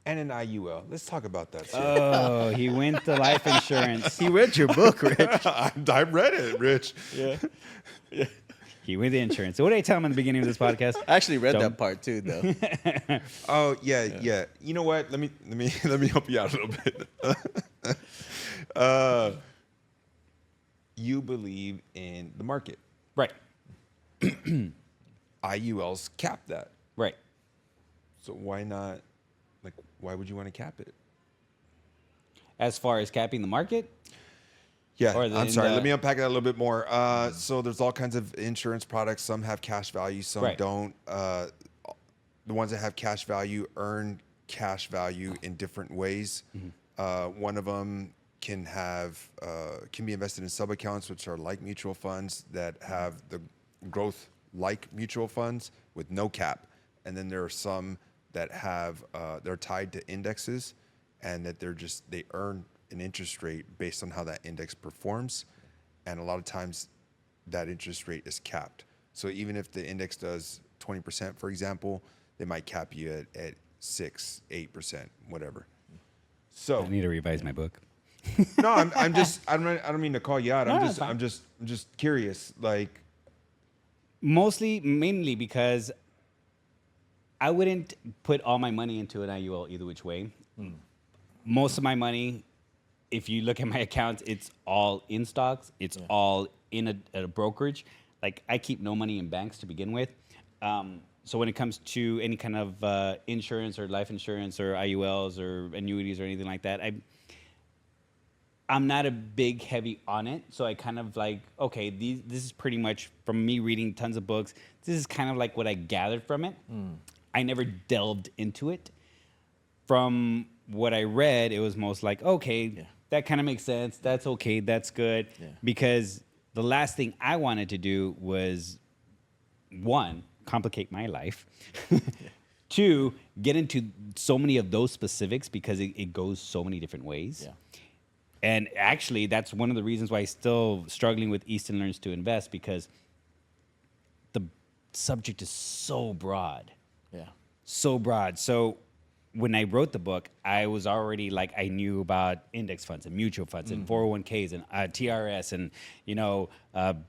And an IUL. Let's talk about that. Oh, he went to life insurance. He read your book, Rich. I read it, Rich. Yeah. He went to insurance. So what did I tell him in the beginning of this podcast? I actually read that part too, though. Oh yeah. You know what? Let me help you out a little bit. You believe in the market, Right. IULs cap that. Right. So why not? Like, why would you want to cap it? As far as capping the market? Yeah, Or I'm sorry. Let me unpack that a little bit more. So there's all kinds of insurance products. Some have cash value, some Right. don't. The ones that have cash value earn cash value in different ways. One of them can be invested in sub-accounts, which are like mutual funds that have the growth like mutual funds with no cap. And then there are some that have they're tied to indexes, and that they earn an interest rate based on how that index performs, and a lot of times that interest rate is capped. So even if the index does 20%, for example, they might cap you at 6, 8%, whatever. So I need to revise my book. no, I don't mean to call you out. No, I'm just curious. Like, Mainly because I wouldn't put all my money into an IUL either which way. Most of my money, if you look at my accounts, it's all in stocks. It's all in a brokerage. Like, I keep no money in banks to begin with. So when it comes to any kind of insurance or life insurance or IULs or annuities or anything like that, I'm not a big heavy on it. So I kind of like, okay, this is pretty much from me reading tons of books. This is kind of like what I gathered from it. I never delved into it. From what I read, it was most like, okay, that kind of makes sense. That's okay. That's good. Yeah. Because the last thing I wanted to do was, one, complicate my life. Two, get into so many of those specifics because it goes so many different ways. Yeah. And actually, that's one of the reasons why I'm still struggling with Easton Learns to Invest, because the subject is so broad. Yeah. So broad. So when I wrote the book, I was already like, I knew about index funds and mutual funds and 401ks and TRS and,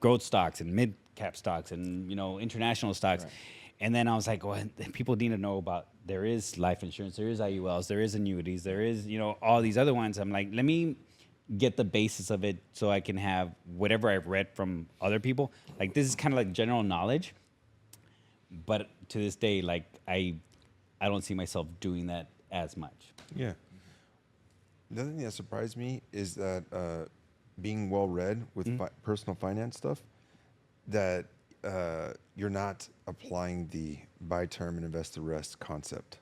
growth stocks and mid cap stocks and, international stocks. Right. And then I was like, well, people need to know about, there is life insurance, there is IULs, there is annuities, there is, all these other ones. I'm like, let me get the basis of it so I can have whatever I've read from other people. Like, this is kind of like general knowledge. But to this day, like, I don't see myself doing that as much. Yeah. The other thing that surprised me is that being well read with personal finance stuff, that you're not applying the buy term and invest the rest concept.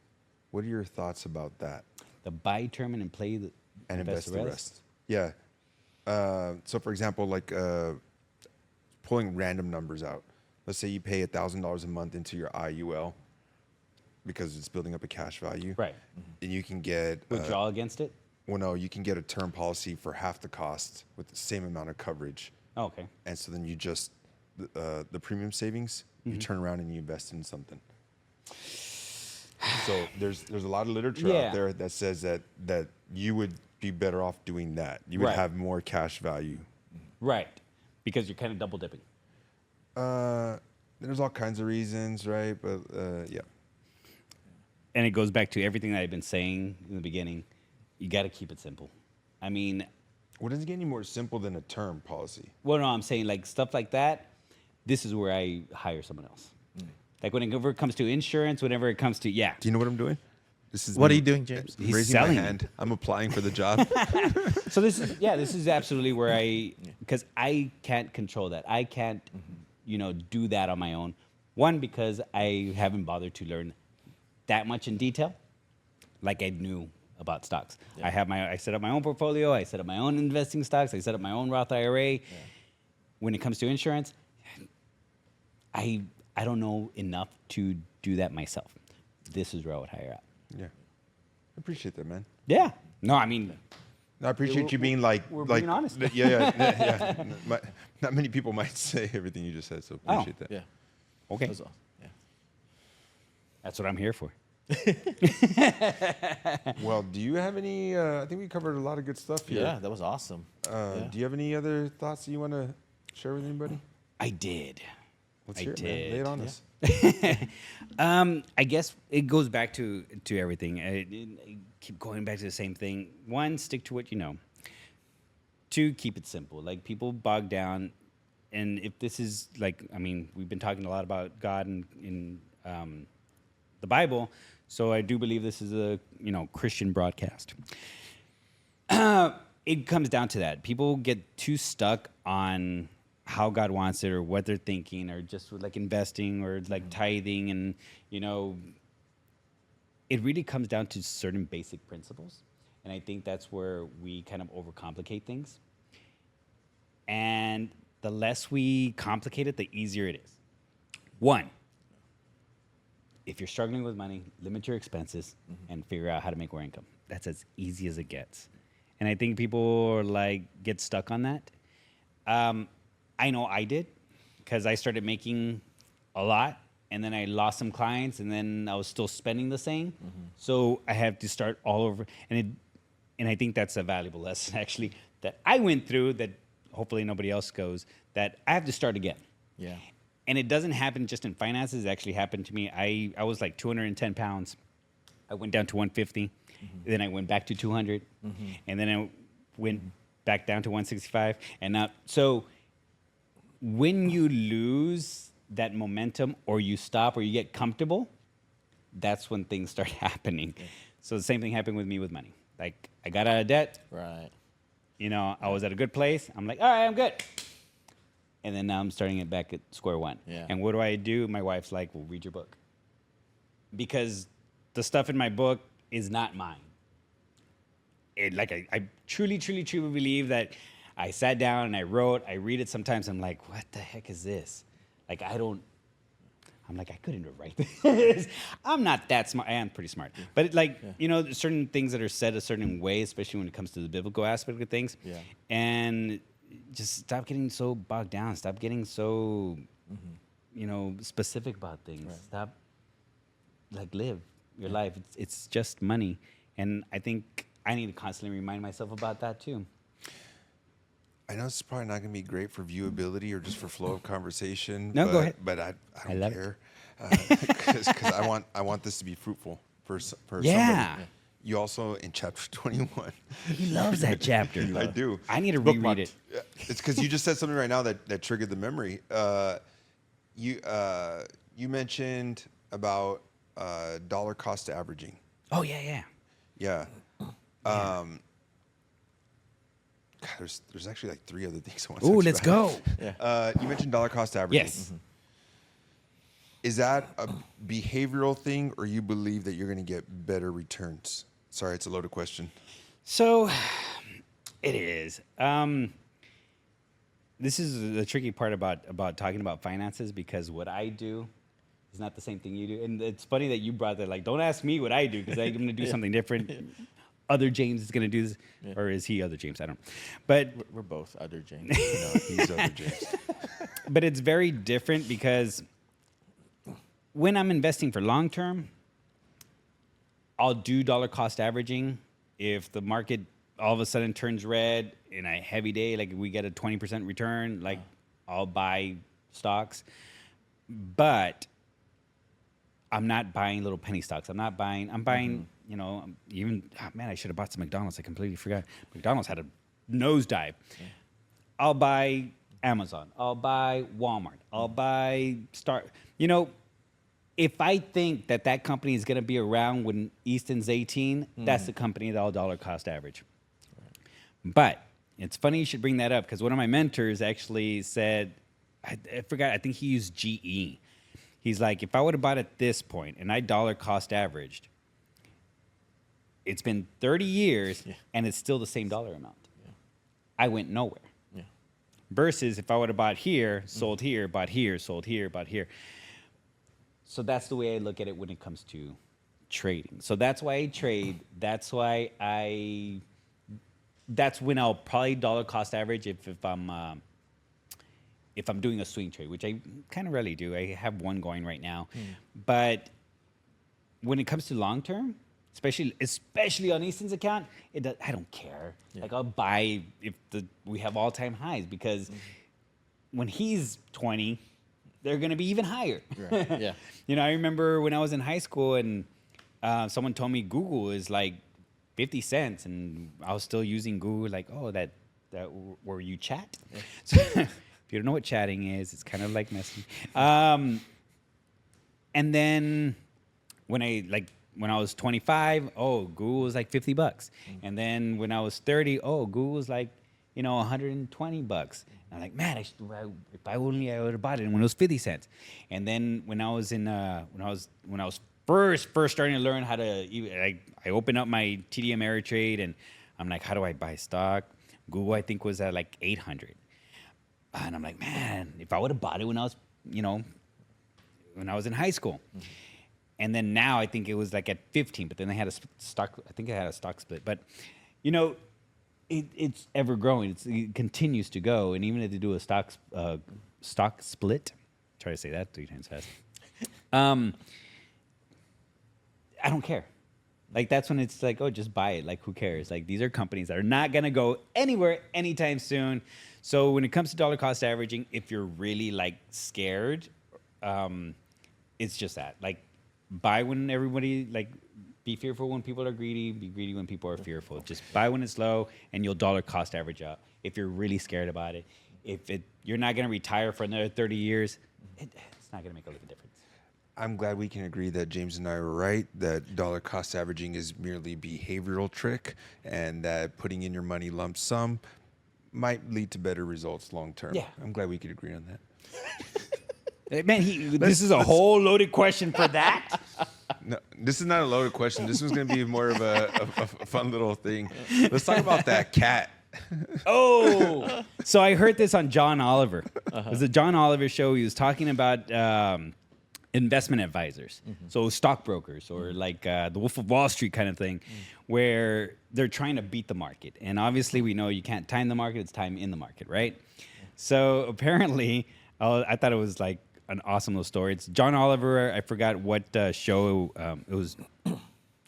What are your thoughts about that? The buy term and play the And invest the rest. Yeah. So for example, like pulling random numbers out. Let's say you pay $1,000 a month into your IUL because it's building up a cash value. Right. And you can get withdrawal against it? Well, no, you can get a term policy for half the cost with the same amount of coverage. Oh, okay. And so then you just the premium savings, you turn around and you invest in something. So there's a lot of literature out there that says that you would be better off doing that. You would have more cash value. Right. Because you're kind of double dipping. There's all kinds of reasons, right? But yeah. And it goes back to everything that I've been saying in the beginning. You got to keep it simple. I mean, what doesn't get any more simple than a term policy? Well, no, I'm saying like stuff like that. This is where I hire someone else. Like whenever it comes to insurance, whenever it comes to Do you know what I'm doing? This is What are you doing, James? He's raising my selling hand. I'm applying for the job. So this is absolutely where because I can't control that. I can't, do that on my own. One, because I haven't bothered to learn that much in detail, like I knew about stocks. Yeah. I set up my own portfolio. I set up my own investing stocks. I set up my own Roth IRA. Yeah. When it comes to insurance, I don't know enough to do that myself. This is where I would hire out. Yeah. I appreciate that, man. Yeah. No, I mean, I appreciate you being like, we're being honest. Yeah. Not many people might say everything you just said, so appreciate that. Yeah. Okay. That's all. Yeah. That's what I'm here for. Well, do you have any? I think we covered a lot of good stuff here. Yeah, that was awesome. Do you have any other thoughts that you want to share with anybody? I did. Let's hear it, man. Lay it on us. I guess it goes back to everything. I keep going back to the same thing. One, stick to what you know. Two, keep it simple. Like, people bog down, and if this is like, I mean, we've been talking a lot about God in the Bible, so I do believe this is a Christian broadcast. It comes down to that. People get too stuck on how God wants it or what they're thinking, or just with like investing or like tithing, and it really comes down to certain basic principles. And I think that's where we kind of overcomplicate things. And the less we complicate it, the easier it is. One, if you're struggling with money, limit your expenses and figure out how to make more income. That's as easy as it gets. And I think people are like get stuck on that. I know I did, because I started making a lot, and then I lost some clients, and then I was still spending the same. So I have to start all over. And I think that's a valuable lesson, actually, that I went through, that hopefully nobody else goes, that I have to start again. Yeah. And it doesn't happen just in finances. It actually happened to me. I was like 210 pounds. I went down to 150. Then I went back to 200. And then I went back down to 165. And now, so when you lose that momentum, or you stop, or you get comfortable, that's when things start happening. So the same thing happened with me with money. Like, I got out of debt. Right. You know, I was at a good place. I'm like, all right, I'm good. And then now I'm starting it back at square one. Yeah. And what do? My wife's like, well, read your book. Because the stuff in my book is not mine. I truly, truly, truly believe that I sat down and I wrote, I read it sometimes, I'm like, what the heck is this? Like, I couldn't write this. I'm not that smart. I am pretty smart. But you know, there's certain things that are said a certain way, especially when it comes to the biblical aspect of things. Yeah. And just stop getting so bogged down. Stop getting so, you know, specific about things. Right. Stop, live your life. It's just money. And I think I need to constantly remind myself about that too. I know this is probably not going to be great for viewability or just for flow of conversation. No, but, go ahead. But I don't love care because I want this to be fruitful for Yeah. somebody. You also in chapter 21. He loves that chapter. I do. I need to Bookmark. reread it. It's because you just said something right now that triggered the memory. You mentioned about dollar cost averaging. Oh, yeah. Yeah. God, there's actually like 3 other things I want to Ooh, say let's about. go. You mentioned dollar cost averaging. Yes. Is that a behavioral thing, or you believe that you're going to get better returns? Sorry, it's a loaded question. So it is. This is the tricky part about talking about finances, because what I do is not the same thing you do. And it's funny that you brought that. Like, don't ask me what I do, because I'm going to do something different. Other James is going to do this, or is he other James? I don't know. But We're both other James. No, he's other James. but it's very different, because when I'm investing for long term, I'll do dollar cost averaging. If the market all of a sudden turns red in a heavy day, like we get a 20% return, like I'll buy stocks. But I'm not buying little penny stocks. I'm buying, you know, even, I should have bought some McDonald's. I completely forgot. McDonald's had a nosedive. Yeah. I'll buy Amazon. I'll buy Walmart. I'll buy you know, if I think that company is going to be around when Easton's 18, that's the company that I'll dollar cost average. Right. But it's funny you should bring that up, because one of my mentors actually said, I forgot, I think he used GE. He's like, if I would have bought at this point and I dollar cost averaged, it's been 30 years and it's still the same dollar amount. Yeah. I went nowhere. Yeah. Versus if I would have bought here, sold here, bought here, sold here, bought here. So that's the way I look at it when it comes to trading. So that's why I trade. That's why that's when I'll probably dollar cost average if I'm doing a swing trade, which I kind of rarely do. I have one going right now. But when it comes to long term, especially on Easton's account, I don't care. Yeah. Like, I'll buy if we have all-time highs, because when he's 20, they're going to be even higher. Right. Yeah. You know, I remember when I was in high school and someone told me Google is like 50 cents, and I was still using Google, like, oh, that where you chat. Yeah. So, if you don't know what chatting is, it's kind of like messaging. And then when I was 25, Google was like $50. And then when I was 30, Google was like, $120. And I'm like, man, if I would have bought it when it was 50 cents. And then when I was first starting to learn how to, I opened up my TD Ameritrade, and I'm like, how do I buy stock? Google, I think, was at like 800. And I'm like, man, if I would have bought it when I was, when I was in high school. Mm-hmm. And then now I think it was like at 15, but then they had a stock, I think it had a stock split. But, it's ever growing. It continues to go. And even if they do a stock split, try to say that 3 times fast. I don't care. Like, that's when it's like, just buy it. Like, who cares? Like, these are companies that are not going to go anywhere anytime soon. So when it comes to dollar cost averaging, if you're really like scared, it's just that. Like, buy when everybody, like, be fearful when people are greedy, be greedy when people are fearful. Just buy when it's low, and you'll dollar cost average out. If you're really scared about it, you're not going to retire for another 30 years, it's not going to make a lick of difference. I'm glad we can agree that James and I were right, that dollar cost averaging is merely behavioral trick, and that putting in your money lump sum might lead to better results long term. Yeah. I'm glad we could agree on that. Man, this is a whole loaded question for that. No, this is not a loaded question. This was going to be more of a fun little thing. Let's talk about that cat. Oh, so I heard this on John Oliver. It was a John Oliver show. He was talking about investment advisors, so stockbrokers or like the Wolf of Wall Street kind of thing, where they're trying to beat the market. And obviously, we know you can't time the market; it's time in the market, right? So apparently, I thought it was like an awesome little story. It's John Oliver. I forgot what show it was.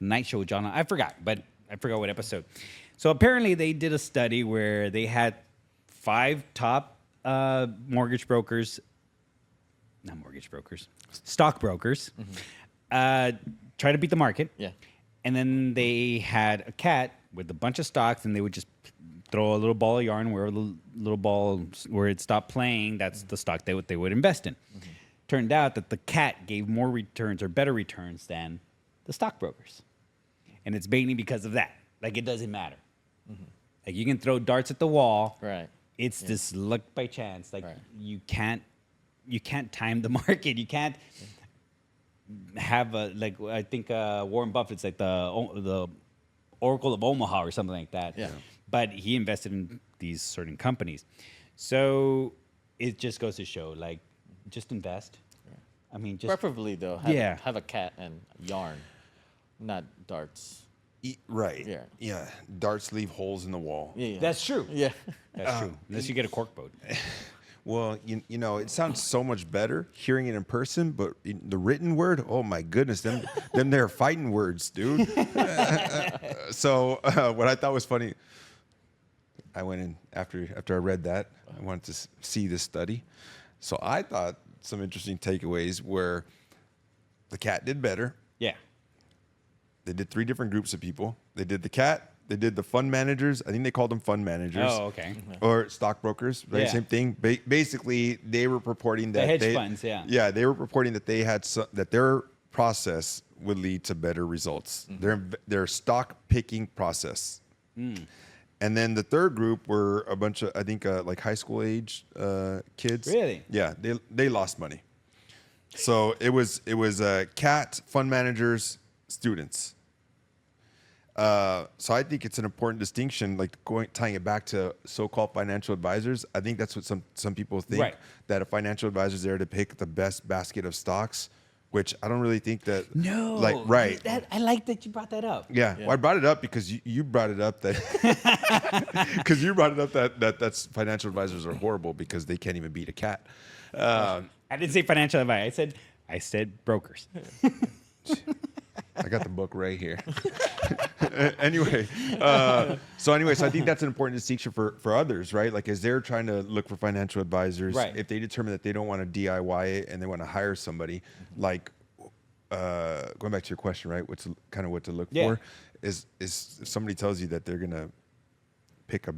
Night show with John. I forgot what episode. So apparently they did a study where they had 5 top stockbrokers, try to beat the market. Yeah. And then they had a cat with a bunch of stocks, and they would just throw a little ball of yarn where the little ball where it stopped playing. That's the stock they would invest in. Turned out that the cat gave more returns or better returns than the stockbrokers, and it's mainly because of that. Like, it doesn't matter. Like, you can throw darts at the wall. Right. It's this luck by chance. Like, Right. you can't time the market. You can't have I think Warren Buffett's like the Oracle of Omaha or something like that. Yeah. But he invested in these certain companies. So it just goes to show, like, just invest. I mean, just Preferably though, have a cat and yarn, not darts. Right. Yeah. Yeah. Darts leave holes in the wall. Yeah. that's true. Yeah. That's true. Unless you get a cork boat. Well, you know, it sounds so much better hearing it in person, but the written word, oh my goodness, them they're fighting words, dude. So what I thought was funny, I went in after I read that, I wanted to see this study. So I thought some interesting takeaways where the cat did better. Yeah. They did 3 different groups of people. They did the cat. They did the fund managers. I think they called them fund managers. Oh, okay. Or stockbrokers, right? Yeah. Same thing. Basically, they were reporting that hedge funds, yeah. Yeah, they were reporting that they had that their process would lead to better results. Their stock picking process. And then the third group were a bunch of, I think, like high school age kids. Really? Yeah, they lost money. So it was cat, fund managers, students. So I think it's an important distinction, like tying it back to so-called financial advisors. I think that's what some people think, Right. that a financial advisor is there to pick the best basket of stocks, which I don't really think that. No. Like, right. I like that you brought that up. Yeah. Well, I brought it up because you brought it up that because you brought it up that that's financial advisors are horrible because they can't even beat a cat. I didn't say financial advice. I said brokers. I got the book right here. Anyway, so I think that's an important distinction for others, right? Like, as they're trying to look for financial advisors, Right. if they determine that they don't want to DIY it and they want to hire somebody, like, going back to your question, right? What to look for is if somebody tells you that they're gonna pick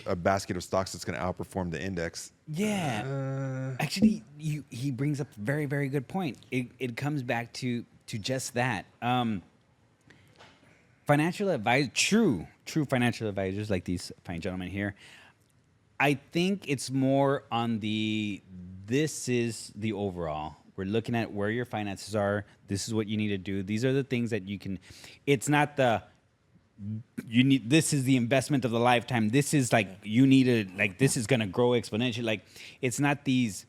a basket of stocks that's going to outperform the index. Yeah. Actually, he brings up a very, very good point. It comes back to just that. Financial advisors, true financial advisors like these fine gentlemen here, I think it's more on this is the overall. We're looking at where your finances are. This is what you need to do. These are the things that you can. It's not this is the investment of the lifetime. This is like, you need to, like, this is going to grow exponentially. Like, it's not these.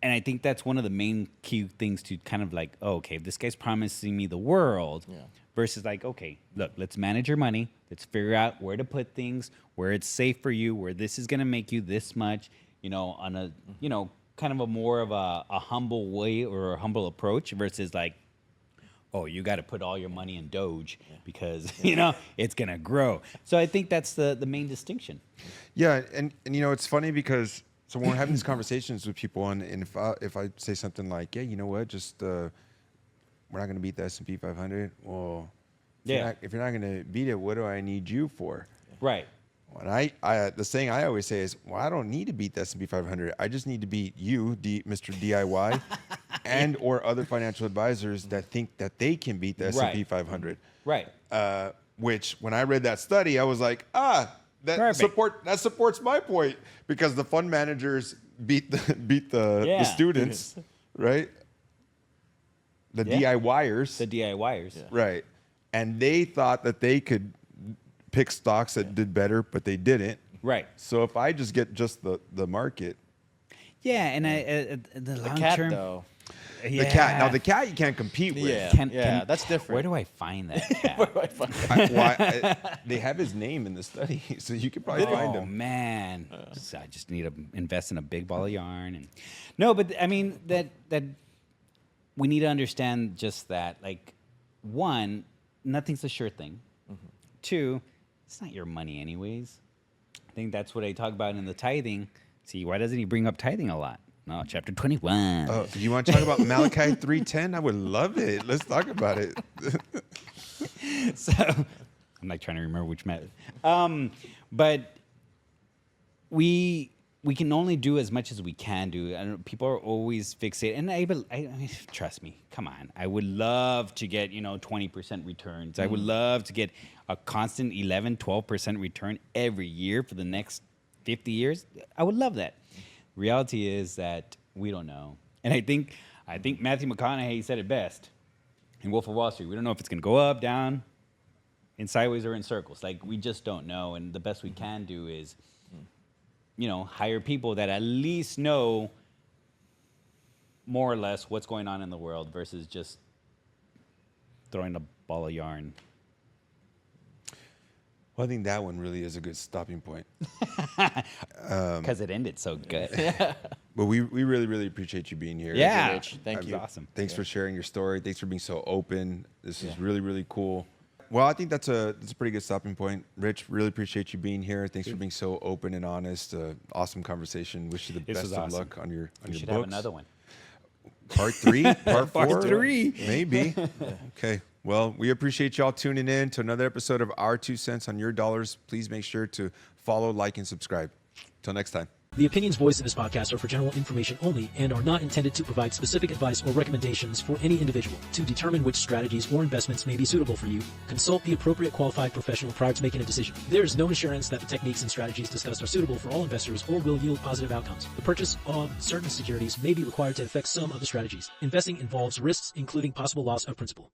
And I think that's one of the main key things to kind of like, oh, okay, this guy's promising me the world versus like, okay, look, let's manage your money. Let's figure out where to put things, where it's safe for you, where this is going to make you this much, on a, kind of a more of a humble way or a humble approach versus like, oh, you got to put all your money in Doge because, it's going to grow. So I think that's the main distinction. Yeah. And it's funny because, so when we're having these conversations with people, and if I say something like, yeah, you know what, just we're not going to beat the S&P 500. Well, if you're not going to beat it, what do I need you for? Right. When the saying I always say is, well, I don't need to beat the S&P 500. I just need to beat you, Mr. DIY, and or other financial advisors that think that they can beat the S&P 500. Right. Which, when I read that study, I was like, that supports my point, because the fund managers beat the students, right? The DIYers. The DIYers. Yeah. Right. And they thought that they could pick stocks that did better, but they didn't. Right. So if I just get just the market. Yeah, and the long cat, term. though. The cat. Now, the cat you can't compete with. Yeah, that's different. Where do I find that cat? They have his name in the study, so you could probably find Oh him. man, I just need to invest in a big ball of yarn. And no, but I mean that we need to understand just that. Like, one, nothing's a sure thing. Mm-hmm. Two, it's not your money anyways. I think that's what I talk about in the tithing. See, why doesn't he bring up tithing a lot? No, chapter 21. Oh, you want to talk about Malachi 3:10? I would love it. Let's talk about it. So I'm like trying to remember which method. But we can only do as much as we can do. I don't, people are always fixated, and I mean, trust me. Come on, I would love to get 20% returns. I would love to get a constant 11, 12% return every year for the next 50 years. I would love that. Reality is that we don't know, and I think Matthew McConaughey said it best in Wolf of Wall Street. We don't know if it's going to go up, down, in sideways, or in circles. Like, we just don't know, and the best we can do is, hire people that at least know more or less what's going on in the world versus just throwing a ball of yarn. Well, I think that one really is a good stopping point. Because it ended so good. But we really, really appreciate you being here. Yeah. Rich. Thank you. Awesome. Thanks for sharing your story. Thanks for being so open. This is really, really cool. Well, I think that's a pretty good stopping point. Rich, really appreciate you being here. Thanks for being so open and honest. Awesome conversation. Wish you the This best was of awesome. luck on your We should books. have another one. Part 3? Part 4? Part 3. Maybe. Okay. Well, we appreciate y'all tuning in to another episode of Our 2 Cents on Your Dollars. Please make sure to follow, like, and subscribe. Till next time. The opinions voiced in this podcast are for general information only and are not intended to provide specific advice or recommendations for any individual. To determine which strategies or investments may be suitable for you, consult the appropriate qualified professional prior to making a decision. There is no assurance that the techniques and strategies discussed are suitable for all investors or will yield positive outcomes. The purchase of certain securities may be required to effect some of the strategies. Investing involves risks, including possible loss of principal.